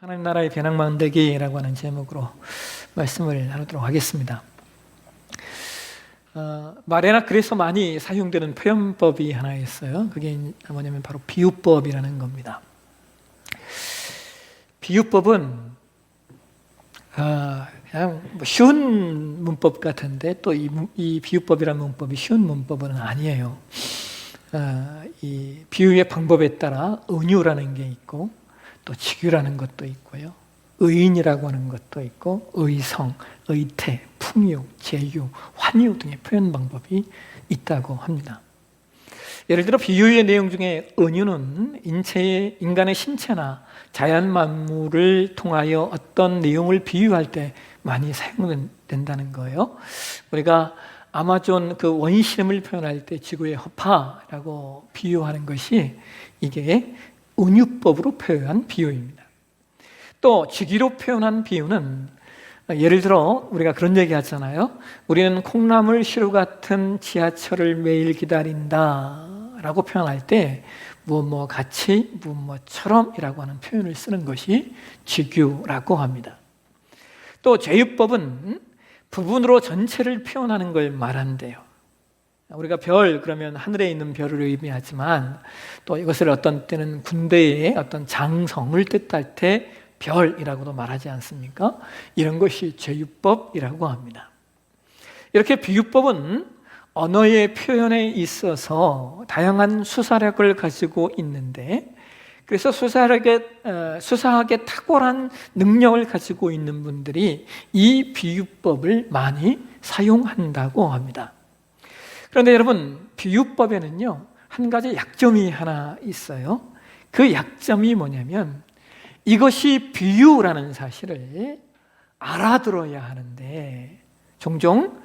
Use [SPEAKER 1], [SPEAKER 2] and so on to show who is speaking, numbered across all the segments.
[SPEAKER 1] 하나님 나라의 배낭 만들기라고 하는 제목으로 말씀을 나누도록 하겠습니다. 말에나 그래서 많이 사용되는 표현법이 하나 있어요. 그게 뭐냐면 바로 비유법이라는 겁니다. 비유법은 그냥 쉬운 문법 같은데 또 이 비유법이라는 문법이 쉬운 문법은 아니에요. 이 비유의 방법에 따라 은유라는 게 있고 또 직유라는 것도 있고요. 의인이라고 하는 것도 있고 의성, 의태, 풍요, 제유, 환유 등의 표현 방법이 있다고 합니다. 예를 들어 비유의 내용 중에 은유는 인간의 신체나 자연 만물을 통하여 어떤 내용을 비유할 때 많이 사용된다는 거예요. 우리가 아마존 그 원시림을 표현할 때 지구의 허파라고 비유하는 것이 이게 은유법으로 표현한 비유입니다. 또 직유로 표현한 비유는 예를 들어 우리가 그런 얘기 하잖아요. 우리는 콩나물 시루 같은 지하철을 매일 기다린다 라고 표현할 때 뭐 같이 뭐처럼 이라고 하는 표현을 쓰는 것이 직유라고 합니다. 또 제유법은 부분으로 전체를 표현하는 걸 말한대요. 우리가 별 그러면 하늘에 있는 별을 의미하지만 또 이것을 어떤 때는 군대의 어떤 장성을 뜻할 때 별이라고도 말하지 않습니까? 이런 것이 제유법이라고 합니다. 이렇게 비유법은 언어의 표현에 있어서 다양한 수사력을 가지고 있는데 그래서 수사하게 탁월한 능력을 가지고 있는 분들이 이 비유법을 많이 사용한다고 합니다. 그런데 여러분, 비유법에는요 한 가지 약점이 하나 있어요. 그 약점이 뭐냐면 이것이 비유라는 사실을 알아들어야 하는데 종종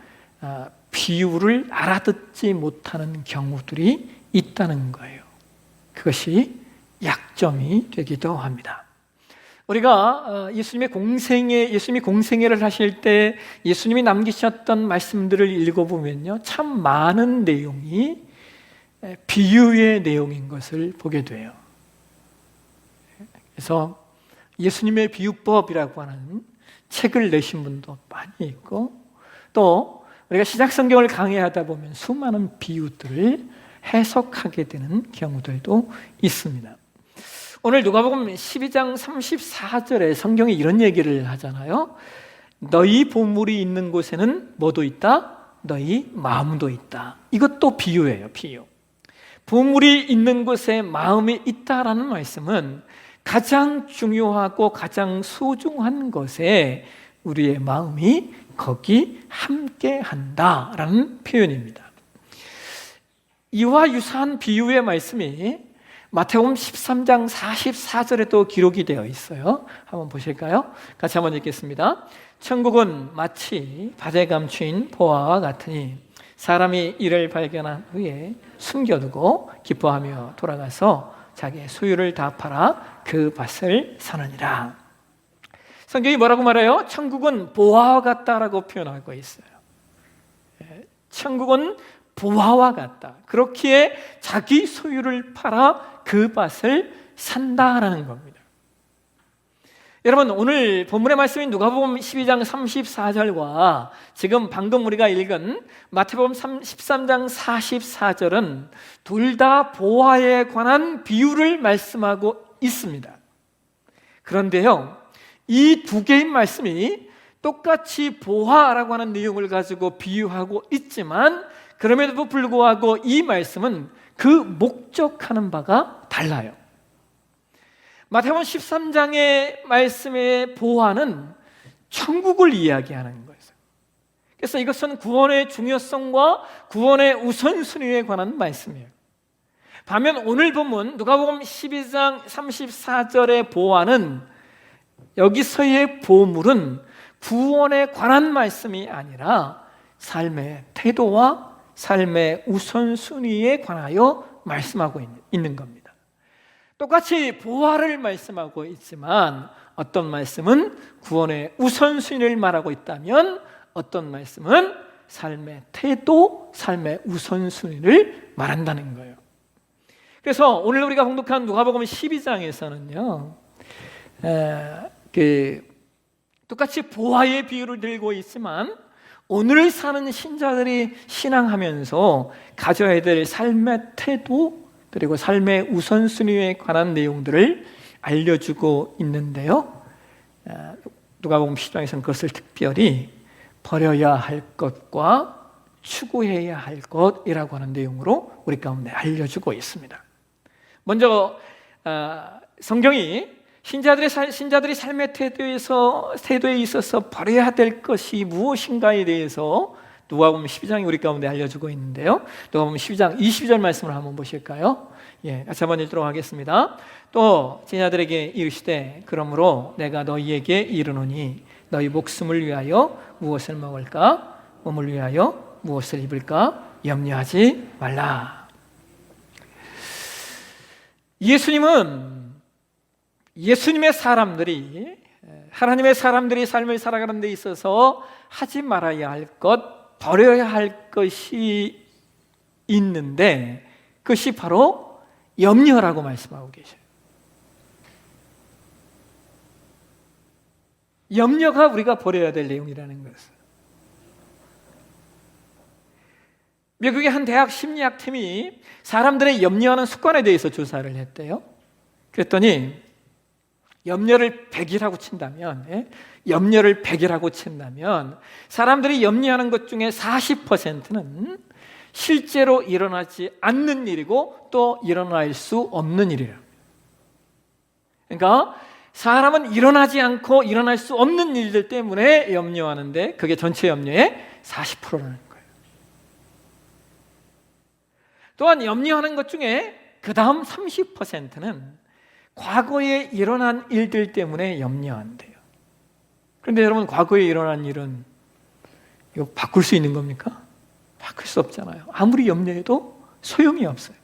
[SPEAKER 1] 비유를 알아듣지 못하는 경우들이 있다는 거예요. 그것이 약점이 되기도 합니다. 우리가 예수님이 공생애를 하실 때 예수님이 남기셨던 말씀들을 읽어보면요 참 많은 내용이 비유의 내용인 것을 보게 돼요. 그래서 예수님의 비유법이라고 하는 책을 내신 분도 많이 있고 또 우리가 신약성경을 강의하다 보면 수많은 비유들을 해석하게 되는 경우들도 있습니다. 오늘 누가복음 12장 34절에 성경이 이런 얘기를 하잖아요. 너희 보물이 있는 곳에는 뭐도 있다? 너희 마음도 있다. 이것도 비유예요. 비유. 보물이 있는 곳에 마음이 있다라는 말씀은 가장 중요하고 가장 소중한 것에 우리의 마음이 거기 함께한다라는 표현입니다. 이와 유사한 비유의 말씀이 마태복음 13장 44절에도 기록이 되어 있어요. 한번 보실까요? 같이 한번 읽겠습니다. 천국은 마치 밭에 감추인 보화와 같으니 사람이 이를 발견한 후에 숨겨두고 기뻐하며 돌아가서 자기의 소유를 다 팔아 그 밭을 사느니라. 성경이 뭐라고 말해요? 천국은 보화와 같다라고 표현하고 있어요. 천국은 보화와 같다. 그렇기에 자기 소유를 팔아 그 밭을 산다라는 겁니다. 여러분, 오늘 본문의 말씀인 누가복음 12장 34절과 지금 방금 우리가 읽은 마태복음 13장 44절은 둘 다 보화에 관한 비유를 말씀하고 있습니다. 그런데요, 이 두 개의 말씀이 똑같이 보화라고 하는 내용을 가지고 비유하고 있지만 그럼에도 불구하고 이 말씀은 그 목적하는 바가 달라요. 마태복음 13장의 말씀의 보화는 천국을 이야기하는 거예요. 그래서 이것은 구원의 중요성과 구원의 우선순위에 관한 말씀이에요. 반면 오늘 본문 누가복음 12장 34절의 보화는 여기서의 보물은 구원에 관한 말씀이 아니라 삶의 태도와 삶의 우선순위에 관하여 말씀하고 있는 겁니다. 똑같이 보화를 말씀하고 있지만 어떤 말씀은 구원의 우선순위를 말하고 있다면 어떤 말씀은 삶의 태도, 삶의 우선순위를 말한다는 거예요. 그래서 오늘 우리가 공독한 누가복음 12장에서는요 똑같이 보화의 비유를 들고 있지만 오늘 사는 신자들이 신앙하면서 가져야 될 삶의 태도 그리고 삶의 우선순위에 관한 내용들을 알려주고 있는데요. 누가복음 10장에서는 그것을 특별히 버려야 할 것과 추구해야 할 것이라고 하는 내용으로 우리 가운데 알려주고 있습니다. 먼저 성경이 신자들이 삶의 태도에 있어서 버려야 될 것이 무엇인가에 대해서 누가복음 12장이 우리 가운데 알려주고 있는데요. 누가복음 12장 22절 말씀을 한번 보실까요? 같이 한번 읽도록 하겠습니다. 또 제자들에게 이르시되 그러므로 내가 너희에게 이르노니 너희 목숨을 위하여 무엇을 먹을까? 몸을 위하여 무엇을 입을까? 염려하지 말라. 예수님의 사람들이 하나님의 사람들이 삶을 살아가는 데 있어서 하지 말아야 할 것, 버려야 할 것이 있는데 그것이 바로 염려라고 말씀하고 계셔요. 염려가 우리가 버려야 될 내용이라는 것을. 미국의 한 대학 심리학팀이 사람들의 염려하는 습관에 대해서 조사를 했대요. 그랬더니 염려를 100이라고 친다면 사람들이 염려하는 것 중에 40%는 실제로 일어나지 않는 일이고 또 일어날 수 없는 일이에요. 그러니까 사람은 일어나지 않고 일어날 수 없는 일들 때문에 염려하는데 그게 전체 염려의 40%라는 거예요. 또한 염려하는 것 중에 그 다음 30%는 과거에 일어난 일들 때문에 염려한대요. 그런데 여러분, 과거에 일어난 일은 이거 바꿀 수 있는 겁니까? 바꿀 수 없잖아요. 아무리 염려해도 소용이 없어요.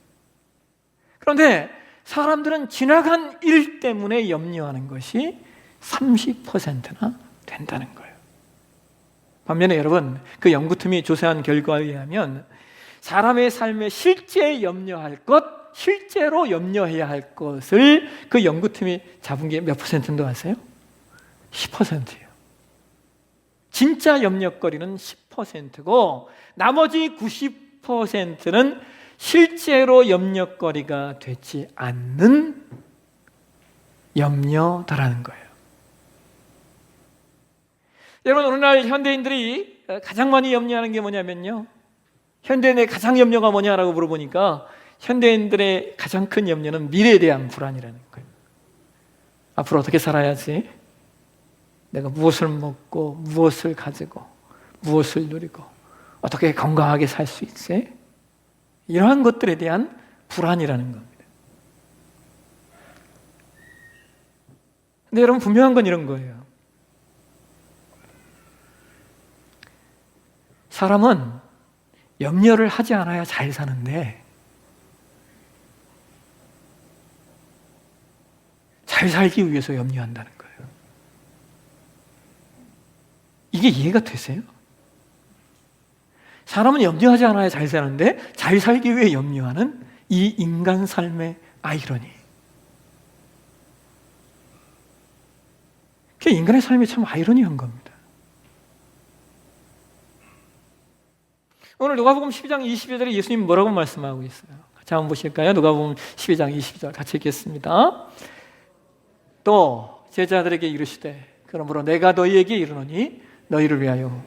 [SPEAKER 1] 그런데 사람들은 지나간 일 때문에 염려하는 것이 30%나 된다는 거예요. 반면에 여러분, 그 연구팀이 조사한 결과에 의하면 사람의 삶에 실제 염려할 것, 실제로 염려해야 할 것을 그 연구팀이 잡은 게 몇 %인도 아세요? 10%예요. 진짜 염려거리는 10%고 나머지 90%는 실제로 염려거리가 되지 않는 염려다라는 거예요. 여러분, 오늘날 현대인들이 가장 많이 염려하는 게 뭐냐면요, 현대인의 가장 염려가 뭐냐라고 물어보니까 현대인들의 가장 큰 염려는 미래에 대한 불안이라는 거예요. 앞으로 어떻게 살아야지? 내가 무엇을 먹고 무엇을 가지고 무엇을 누리고 어떻게 건강하게 살 수 있지? 이러한 것들에 대한 불안이라는 겁니다. 근데 여러분, 분명한 건 이런 거예요. 사람은 염려를 하지 않아야 잘 사는데 잘 살기 위해서 염려한다는 거예요. 이게 이해가 되세요? 사람은 염려하지 않아야 잘 사는데 잘 살기 위해 염려하는 이 인간 삶의 아이러니. 그게 인간의 삶이 참 아이러니한 겁니다. 오늘 누가복음 12장 22절에 예수님 뭐라고 말씀하고 있어요? 같이 한번 보실까요? 누가복음 12장 22절 같이 읽겠습니다. 또 제자들에게 이르시되 그러므로 내가 너희에게 이르노니 너희를 위하여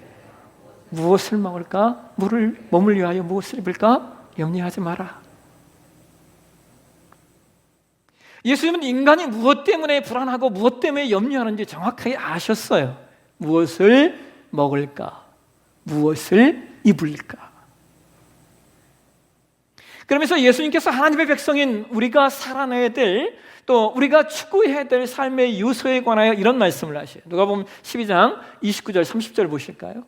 [SPEAKER 1] 무엇을 먹을까? 몸을 위하여 무엇을 입을까? 염려하지 마라. 예수님은 인간이 무엇 때문에 불안하고 무엇 때문에 염려하는지 정확하게 아셨어요. 무엇을 먹을까? 무엇을 입을까? 그러면서 예수님께서 하나님의 백성인 우리가 살아내야 될, 또 우리가 추구해야 될 삶의 요소에 관하여 이런 말씀을 하셔요. 누가복음 12장 29절 30절 보실까요?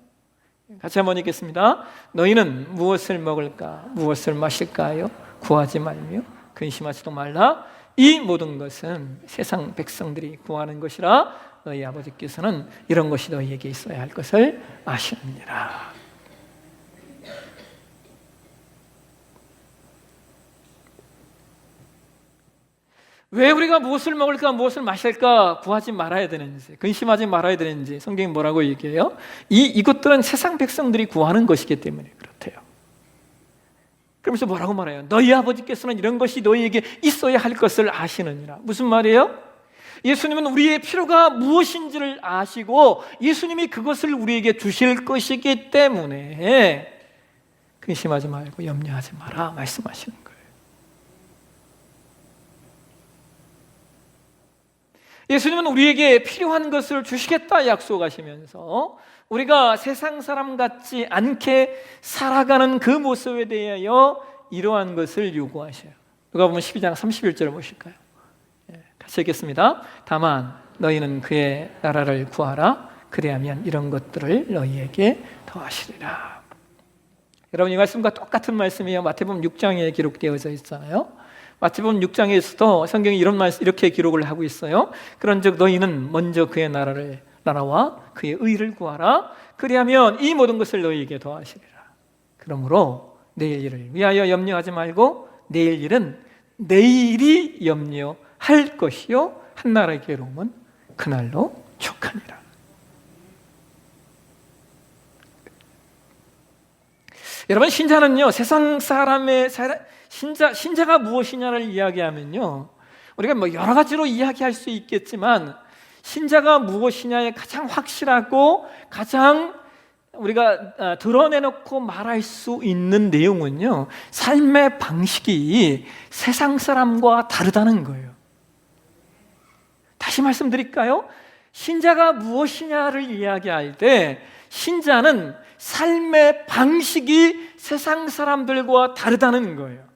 [SPEAKER 1] 같이 한번 읽겠습니다. 너희는 무엇을 먹을까? 무엇을 마실까요? 구하지 말며 근심하지도 말라. 이 모든 것은 세상 백성들이 구하는 것이라 너희 아버지께서는 이런 것이 너희에게 있어야 할 것을 아시느니라. 왜 우리가 무엇을 먹을까 무엇을 마실까 구하지 말아야 되는지, 근심하지 말아야 되는지 성경이 뭐라고 얘기해요? 이것들은 세상 백성들이 구하는 것이기 때문에 그렇대요. 그러면서 뭐라고 말해요? 너희 아버지께서는 이런 것이 너희에게 있어야 할 것을 아시느니라. 무슨 말이에요? 예수님은 우리의 필요가 무엇인지를 아시고 예수님이 그것을 우리에게 주실 것이기 때문에 근심하지 말고 염려하지 마라 말씀하시는 거예요. 예수님은 우리에게 필요한 것을 주시겠다 약속하시면서 우리가 세상 사람 같지 않게 살아가는 그 모습에 대하여 이러한 것을 요구하셔요. 누가복음 12장 31절을 보실까요? 같이 읽겠습니다. 다만 너희는 그의 나라를 구하라. 그리하면 이런 것들을 너희에게 더하시리라. 여러분, 이 말씀과 똑같은 말씀이요 마태복음 6장에 기록되어져 있잖아요. 마태복음 6장에서도 성경이 이렇게 기록을 하고 있어요. 그런즉 너희는 먼저 그의 나라와 그의 의를 구하라. 그리하면 이 모든 것을 너희에게 더하시리라. 그러므로 내일 일을 위하여 염려하지 말고 내일 일은 내일이 염려할 것이요 한나라의 괴로움은 그날로 족하니라. 여러분, 신자는요 세상 사람의 신자가 무엇이냐를 이야기하면요 우리가 뭐 여러 가지로 이야기할 수 있겠지만 신자가 무엇이냐에 가장 확실하고 가장 우리가 드러내놓고 말할 수 있는 내용은요 삶의 방식이 세상 사람과 다르다는 거예요. 다시 말씀드릴까요? 신자가 무엇이냐를 이야기할 때 신자는 삶의 방식이 세상 사람들과 다르다는 거예요.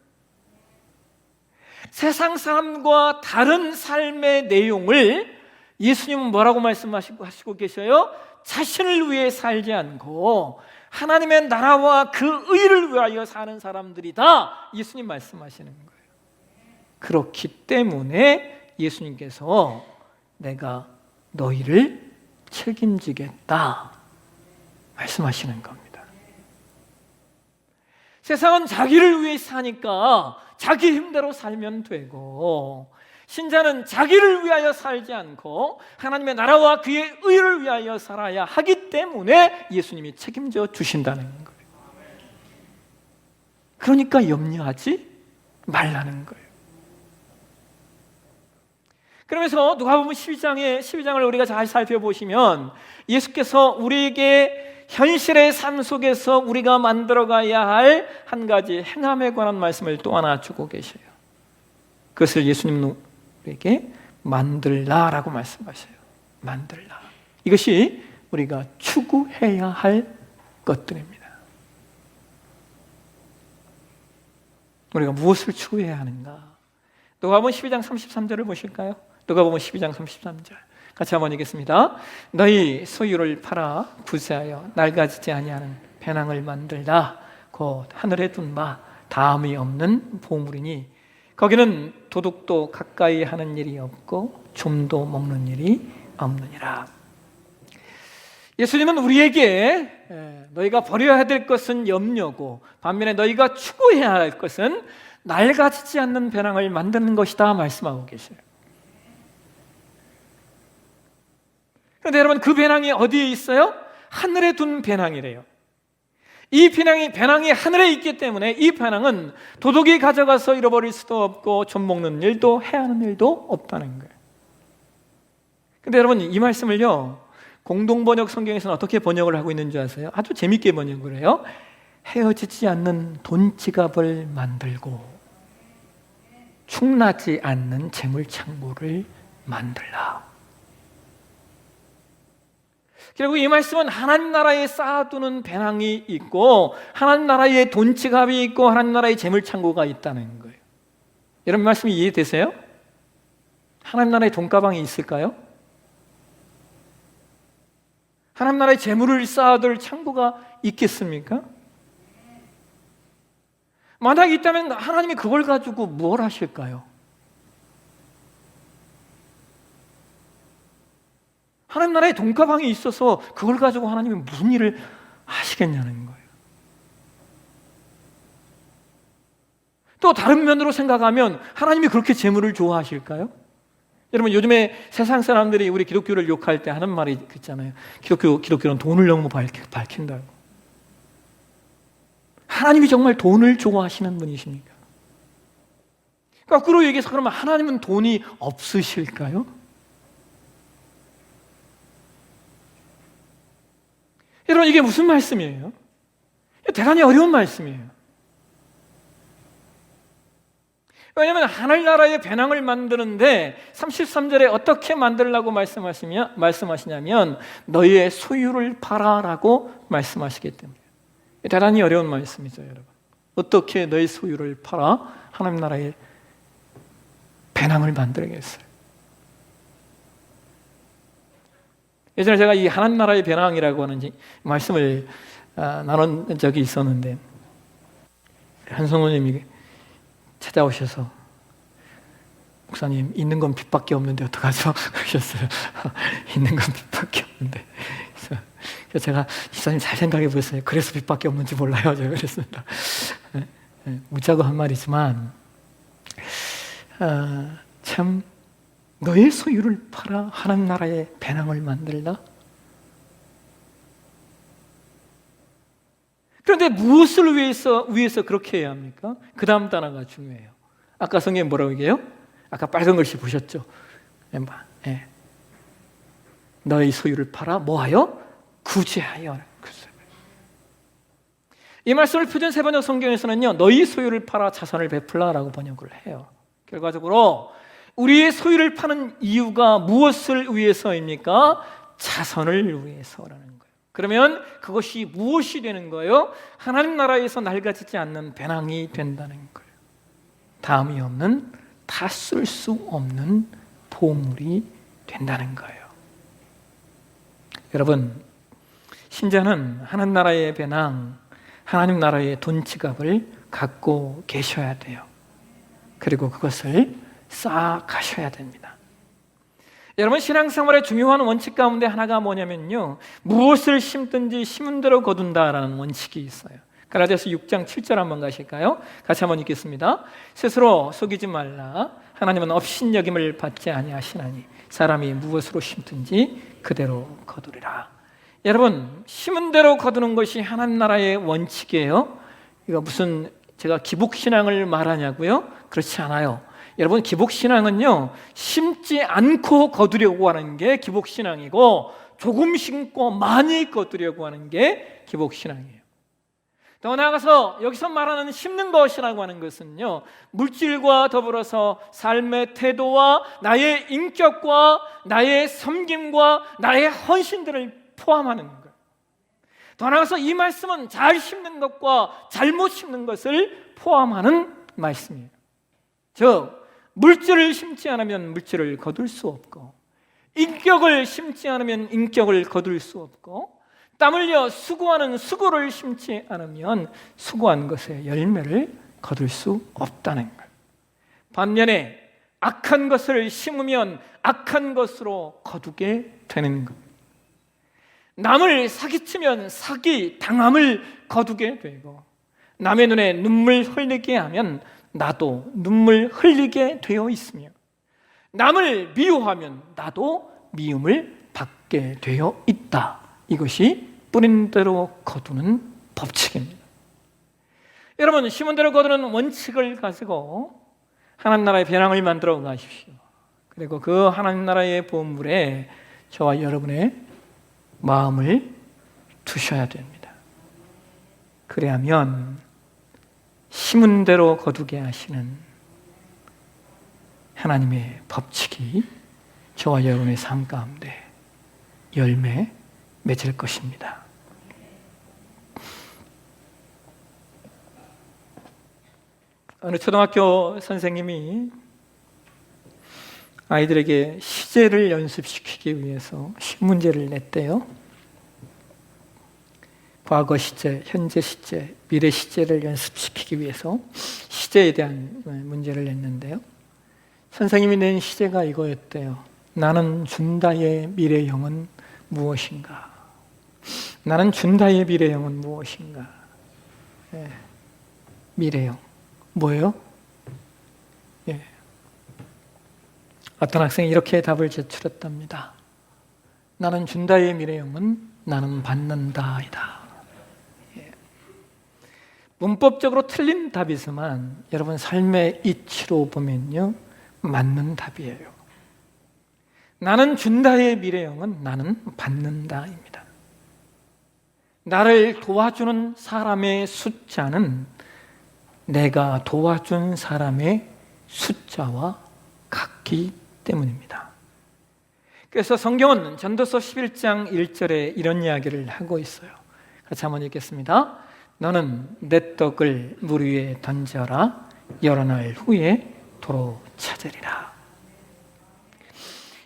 [SPEAKER 1] 세상 사람과 다른 삶의 내용을 예수님은 뭐라고 말씀하시고 계셔요? 자신을 위해 살지 않고 하나님의 나라와 그 의를 위하여 사는 사람들이다. 예수님 말씀하시는 거예요. 그렇기 때문에 예수님께서 내가 너희를 책임지겠다 말씀하시는 겁니다. 세상은 자기를 위해 사니까 자기 힘대로 살면 되고 신자는 자기를 위하여 살지 않고 하나님의 나라와 그의 의를 위하여 살아야 하기 때문에 예수님이 책임져 주신다는 거예요. 그러니까 염려하지 말라는 거예요. 그러면서 누가복음 12장을 우리가 잘 살펴보시면 예수께서 우리에게 현실의 삶 속에서 우리가 만들어가야 할 한 가지 행함에 관한 말씀을 또 하나 주고 계셔요. 그것을 예수님은 우리에게 만들라라고 말씀하셔요. 만들라. 이것이 우리가 추구해야 할 것들입니다. 우리가 무엇을 추구해야 하는가? 누가복음 12장 33절을 보실까요? 누가복음 12장 33절 같이 한번 읽겠습니다. 너희 소유를 팔아 구세하여 낡아지지 아니하는 배낭을 만들라. 곧 하늘에 둔 바 다음이 없는 보물이니 거기는 도둑도 가까이 하는 일이 없고 좀도 먹는 일이 없느니라. 예수님은 우리에게 너희가 버려야 될 것은 염려고 반면에 너희가 추구해야 할 것은 낡아지지 않는 배낭을 만드는 것이다 말씀하고 계셔요. 그런데 여러분, 그 배낭이 어디에 있어요? 하늘에 둔 배낭이래요. 이 배낭이 하늘에 있기 때문에 이 배낭은 도둑이 가져가서 잃어버릴 수도 없고 좀 먹는 일도 해하는 일도 없다는 거예요. 그런데 여러분, 이 말씀을요 공동번역 성경에서는 어떻게 번역을 하고 있는 줄 아세요? 아주 재밌게 번역을 해요. 헤어지지 않는 돈 지갑을 만들고 충나지 않는 재물창고를 만들라. 결국 이 말씀은 하나님 나라에 쌓아두는 배낭이 있고 하나님 나라에 돈 지갑이 있고 하나님 나라에 재물창고가 있다는 거예요. 여러분, 이 말씀이 이해되세요? 하나님 나라에 돈가방이 있을까요? 하나님 나라에 재물을 쌓아둘 창고가 있겠습니까? 만약 있다면 하나님이 그걸 가지고 뭘 하실까요? 하나님 나라에 돈가방이 있어서 그걸 가지고 하나님이 무슨 일을 하시겠냐는 거예요. 또 다른 면으로 생각하면 하나님이 그렇게 재물을 좋아하실까요? 여러분, 요즘에 세상 사람들이 우리 기독교를 욕할 때 하는 말이 있잖아요. 기독교는 돈을 너무 밝힌다고. 하나님이 정말 돈을 좋아하시는 분이십니까? 거꾸로 얘기해서 그러면 하나님은 돈이 없으실까요? 여러분, 이게 무슨 말씀이에요? 대단히 어려운 말씀이에요. 왜냐하면 하늘나라의 배낭을 만드는데 33절에 어떻게 만들라고 말씀하시냐면 너희의 소유를 팔아라고 말씀하시기 때문에 대단히 어려운 말씀이죠. 여러분, 어떻게 너희 소유를 팔아 하나님 나라의 배낭을 만들겠어요? 예전에 제가 이 하나님 나라의 배낭이라고 하는 말씀을 나눈 적이 있었는데 한 성도님이 찾아오셔서 목사님, 있는 건 빚밖에 없는데 어떡하죠? 그러셨어요. 있는 건 빚밖에 없는데. 그래서 제가 목사님 잘 생각해 보세요. 그래서 빚밖에 없는지 몰라요. 제가 그랬습니다. 웃자고 한 말이지만 참 너의 소유를 팔아 하나님 나라의 배낭을 만들라? 그런데 무엇을 위해서 그렇게 해야 합니까? 그 다음 단어가 중요해요. 아까 성경에 뭐라고 얘기해요? 아까 빨간 글씨 보셨죠? 너의 소유를 팔아 뭐하여? 구제하여. 이 말씀을 표준 세번역 성경에서는요, 너희 소유를 팔아 자선을 베풀라라고 번역을 해요. 결과적으로 우리의 소유를 파는 이유가 무엇을 위해서입니까? 자선을 위해서라는 거예요. 그러면 그것이 무엇이 되는 거예요? 하나님 나라에서 낡아지지 않는 배낭이 된다는 거예요. 다음이 없는, 다 쓸 수 없는 보물이 된다는 거예요. 여러분, 신자는 하나님 나라의 배낭, 하나님 나라의 돈 지갑을 갖고 계셔야 돼요. 그리고 그것을 쌓아가셔야 됩니다. 여러분, 신앙생활의 중요한 원칙 가운데 하나가 뭐냐면요, 무엇을 심든지 심은 대로 거둔다라는 원칙이 있어요. 갈라디아서 6장 7절 한번 가실까요? 같이 한번 읽겠습니다. 스스로 속이지 말라. 하나님은 업신여김을 받지 아니하시나니 사람이 무엇으로 심든지 그대로 거두리라. 여러분, 심은 대로 거두는 것이 하나님 나라의 원칙이에요. 이거 무슨 제가 기복신앙을 말하냐고요? 그렇지 않아요. 여러분, 기복신앙은요, 심지 않고 거두려고 하는 게 기복신앙이고 조금 심고 많이 거두려고 하는 게 기복신앙이에요. 더 나아가서 여기서 말하는 심는 것이라고 하는 것은요, 물질과 더불어서 삶의 태도와 나의 인격과 나의 섬김과 나의 헌신들을 포함하는 거예요. 더 나아가서 이 말씀은 잘 심는 것과 잘못 심는 것을 포함하는 말씀이에요. 즉, 물질을 심지 않으면 물질을 거둘 수 없고, 인격을 심지 않으면 인격을 거둘 수 없고, 땀 흘려 수고하는 수고를 심지 않으면 수고한 것의 열매를 거둘 수 없다는 거예요. 반면에 악한 것을 심으면 악한 것으로 거두게 되는 겁니다. 남을 사기치면 사기 당함을 거두게 되고, 남의 눈에 눈물 흘리게 하면 나도 눈물 흘리게 되어 있으며, 남을 미워하면 나도 미움을 받게 되어 있다. 이것이 뿌린 대로 거두는 법칙입니다. 여러분, 심은 대로 거두는 원칙을 가지고 하나님 나라의 배낭을 만들어 가십시오. 그리고 그 하나님 나라의 보물에 저와 여러분의 마음을 두셔야 됩니다. 그래야면 심은 대로 거두게 하시는 하나님의 법칙이 저와 여러분의 삶 가운데 열매 맺을 것입니다. 어느 초등학교 선생님이 아이들에게 시제를 연습시키기 위해서 문제를 냈대요. 과거 시제, 현재 시제, 미래 시제를 연습시키기 위해서 시제에 대한 문제를 냈는데요. 선생님이 낸 시제가 이거였대요. 나는 준다의 미래형은 무엇인가? 나는 준다의 미래형은 무엇인가? 미래형. 뭐예요? 어떤 학생이 이렇게 답을 제출했답니다. 나는 준다의 미래형은 나는 받는다이다. 예. 문법적으로 틀린 답이지만 여러분 삶의 이치로 보면요, 맞는 답이에요. 나는 준다의 미래형은 나는 받는다입니다. 나를 도와주는 사람의 숫자는 내가 도와준 사람의 숫자와 같기 때문입니다. 그래서 성경은 전도서 11장 1절에 이런 이야기를 하고 있어요. 같이 한번 읽겠습니다. 너는 내 떡을 물 위에 던져라. 여러 날 후에 도로 찾으리라.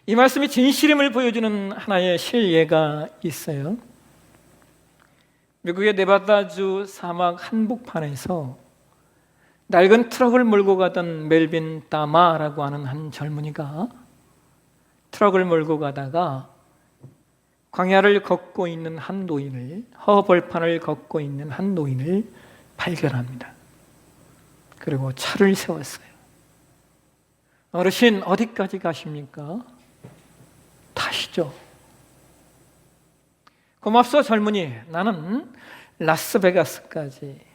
[SPEAKER 1] 이 말씀이 진실임을 보여주는 하나의 실예가 있어요. 미국의 네바다주 사막 한복판에서 낡은 트럭을 몰고 가던 멜빈 다마라고 하는 한 젊은이가 트럭을 몰고 가다가 광야를 걷고 있는 한 노인을, 허벌판을 걷고 있는 한 노인을 발견합니다. 그리고 차를 세웠어요. 어르신, 어디까지 가십니까? 타시죠. 고맙소 젊은이, 나는 라스베가스까지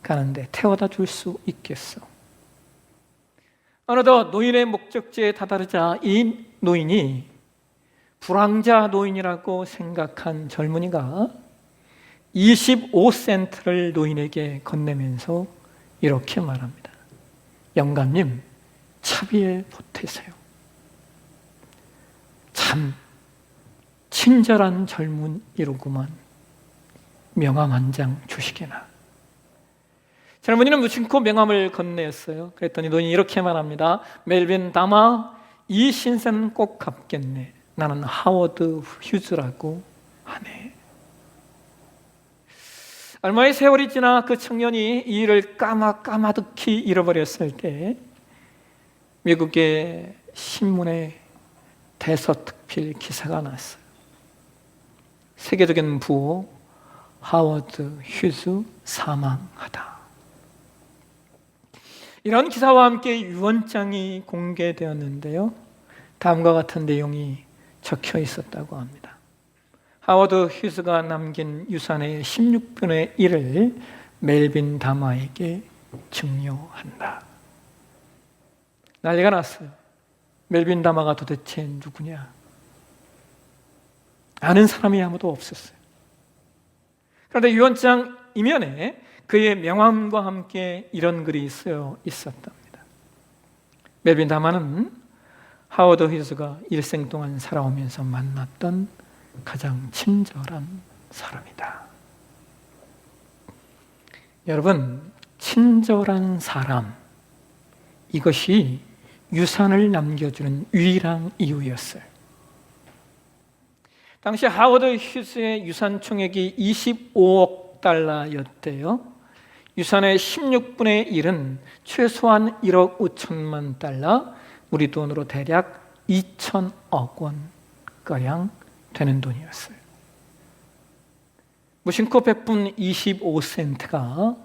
[SPEAKER 1] 가는데 태워다 줄 수 있겠어. 어느덧 노인의 목적지에 다다르자 이 노인이 불황자 노인이라고 생각한 젊은이가 25센트를 노인에게 건네면서 이렇게 말합니다. 영감님, 차비에 보태세요. 참 친절한 젊은이로구만. 명함 한 장 주시게나. 젊은이는 무심코 명함을 건네었어요. 그랬더니 노인이 이렇게 말합니다. 멜빈 다마, 이 신세는 꼭 갚겠네. 나는 하워드 휴즈라고 하네. 얼마의 세월이 지나 그 청년이 이 일을 까마득히 잃어버렸을 때 미국의 신문에 대서특필 기사가 났어요. 세계적인 부호 하워드 휴즈 사망하다. 이런 기사와 함께 유언장이 공개되었는데요, 다음과 같은 내용이 적혀 있었다고 합니다. 하워드 휴즈가 남긴 유산의 16분의 1을 멜빈 다마에게 증여한다. 난리가 났어요. 멜빈 다마가 도대체 누구냐? 아는 사람이 아무도 없었어요. 그런데 유언장 이면에 그의 명함과 함께 이런 글이 쓰여 있었답니다. 멜빈 다마는 하워드 휴즈가 일생 동안 살아오면서 만났던 가장 친절한 사람이다. 여러분, 친절한 사람, 이것이 유산을 남겨주는 유일한 이유였어요. 당시 하워드 휴즈의 유산 총액이 25억 달러였대요. 유산의 16분의 1은 최소한 1억 5천만 달러, 우리 돈으로 대략 2천억 원가량 되는 돈이었어요. 무심코 베푼 25센트가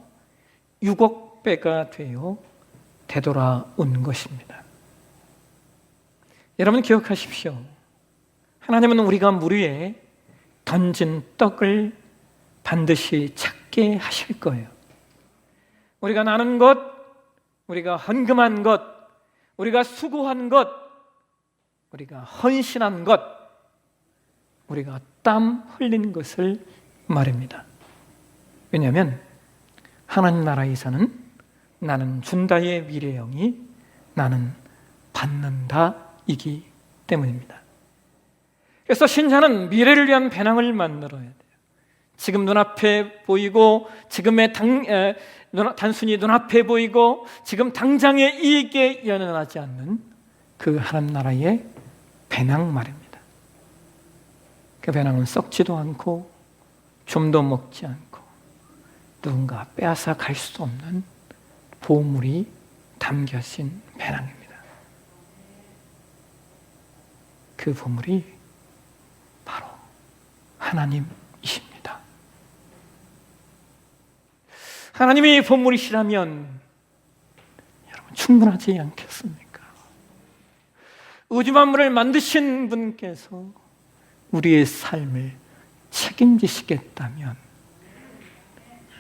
[SPEAKER 1] 6억 배가 되어 되돌아온 것입니다. 여러분 기억하십시오. 하나님은 우리가 물 위에 던진 떡을 반드시 찾게 하실 거예요. 우리가 나눈 것, 우리가 헌금한 것, 우리가 수고한 것, 우리가 헌신한 것, 우리가 땀 흘린 것을 말입니다. 왜냐하면 하나님 나라에서는 나는 준다의 미래형이 나는 받는다이기 때문입니다. 그래서 신자는 미래를 위한 배낭을 만들어야 돼요. 지금 눈앞에 보이고 단순히 눈앞에 보이고 지금 당장의 이익에 연연하지 않는 그 하나님 나라의 배낭 말입니다. 그 배낭은 썩지도 않고 좀도 먹지 않고 누군가 빼앗아 갈 수 없는 보물이 담겨진 배낭입니다. 그 보물이 바로 하나님이십니다. 하나님이 보물이시라면 여러분 충분하지 않겠습니까? 우주 만물을 만드신 분께서 우리의 삶을 책임지시겠다면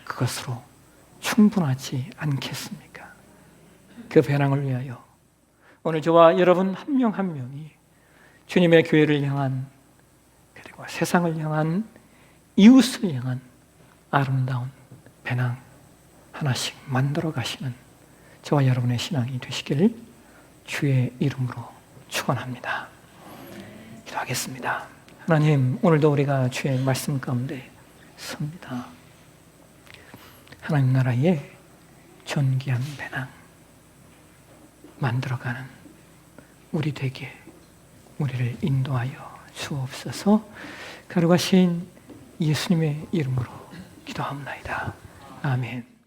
[SPEAKER 1] 그것으로 충분하지 않겠습니까? 그 배낭을 위하여 오늘 저와 여러분 한 명 한 명이 주님의 교회를 향한, 그리고 세상을 향한, 이웃을 향한 아름다운 배낭 하나씩 만들어 가시는 저와 여러분의 신앙이 되시길 주의 이름으로 축원합니다. 기도하겠습니다. 하나님, 오늘도 우리가 주의 말씀 가운데 섭니다. 하나님 나라의 존귀한 배낭 만들어가는 우리 되게 우리를 인도하여 주옵소서. 거룩하신 예수님의 이름으로 기도합니다. 아멘.